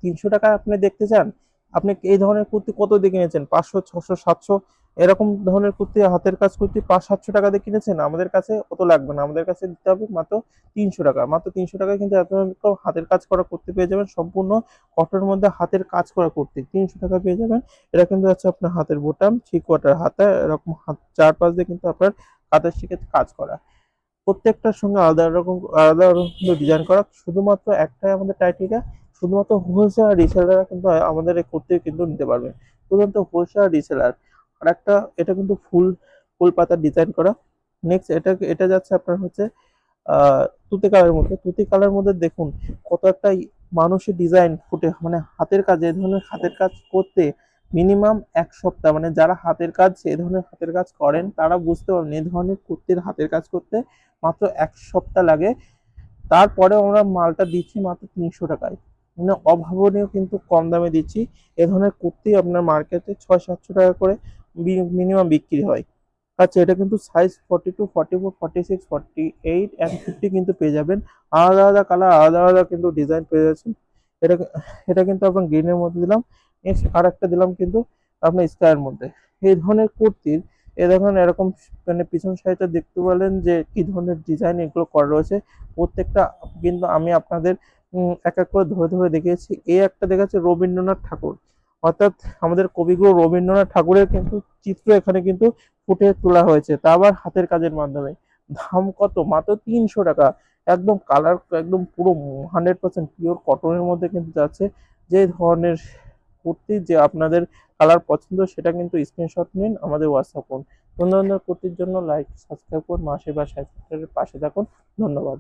300 টাকা আপনি দেখতে চান? আপনি এই ধরনের কুর্তি কত দিয়ে কিনেছেন? 500, 600, 700 এরকম ধরনের কুর্তি, হাতের কাজ কুর্তি 500-700 টাকা দিয়ে কিনেছেন? আমাদের কাছে অত লাগবে না, আমাদের কাছে দিতে হবে মাত্র 300 টাকা। মাত্র 300 টাকায় কিন্তু এত এরকম হাতের কাজ করা কুর্তি পেয়ে যাবেন, সম্পূর্ণ কটনের মধ্যে হাতের কাজ করা কুর্তি 300 টাকা পেয়ে যাবেন। এটা কিন্তু হচ্ছে আপনার হাতের বোতাম, থ্রি কোয়ার্টার হাতা, এরকম হাত চারপাশ দিয়ে কিন্তু আপনার কাঁধের শিখে কাজ করা, প্রত্যেকটার সঙ্গে আলাদা রকম আলাদা রকম ডিজাইন করা। শুধুমাত্র একটাই আমাদের টাইটেরিয়া, শুধুমাত্র হোলসেল আর রিসেলাররা কিন্তু আমাদের এই কুর্তি কিন্তু নিতে পারবে, শুধুমাত্র হোলসেল আর রিসেলার। আর একটা, এটা কিন্তু ফুল ফুল পাতার ডিজাইন করা। নেক্সট এটা এটা যাচ্ছে আপনার হচ্ছে তুতে কালারের মধ্যে। তুতে কালার মধ্যে দেখুন কত একটা মানুষের ডিজাইন ফুটে, মানে হাতের কাজ, এই ধরনের হাতের কাজ করতে মিনিমাম 1 সপ্তাহ, মানে যারা হাতের কাজ, এই ধরনের হাতের কাজ করেন তারা বুঝতে পারবেন এই ধরনের কুর্তির হাতের কাজ করতে মাত্র 1 সপ্তাহ লাগে। তারপরেও আমরা মালটা দিচ্ছি মাত্র 300 টাকায়, মানে অভাবনীয় কিন্তু কম দামে দিচ্ছি। এ ধরনের কুর্তি আপনার মার্কেটে 600-700 টাকা করে মিনিমাম বিক্রি হয়। আচ্ছা, এটা কিন্তু সাইজ 42, 44, 46, 48 এন্ড 50 কিন্তু পেয়ে যাবেন। আলাদা আলাদা কালার, আলাদা আলাদা কিন্তু ডিজাইন পেয়ে যাচ্ছেন। এটা এটা কিন্তু আপনার গ্রিনের মধ্যে দিলাম। নেক্সট আর একটা দিলাম কিন্তু আপনার স্কাইয়ের মধ্যে। এই ধরনের কুর্তির এ দেখুন এরকম, মানে পিছন সাইডটা দেখতে পেলেন যে কি ধরনের ডিজাইন এগুলো করা রয়েছে। প্রত্যেকটা কিন্তু আমি আপনাদের এক এক করে ধরে ধরে দেখিয়েছি। এই একটা দেখাচ্ছে রবীন্দ্রনাথ ঠাকুর, অর্থাৎ আমাদের কবিগুরু রবীন্দ্রনাথ ঠাকুরের কিন্তু চিত্র এখানে কিন্তু ফুটিয়ে তোলা হয়েছে, তা আবার হাতের কাজের মাধ্যমে। দাম কত? মাত্র 300 টাকা। একদম কালার, একদম পুরো 100% পিওর কটনের মধ্যে কিন্তু যাচ্ছে। যে ধরনের কুর্তি যে আপনাদের কালার পছন্দ সেটা কিন্তু স্ক্রিনশট নিন, আমাদের হোয়াটসঅ্যাপ করুন। অন্য অন্য কুর্তির জন্য লাইক সাবস্ক্রাইব করুন, মাসে বা সাইফারের পাশে থাকুন। ধন্যবাদ।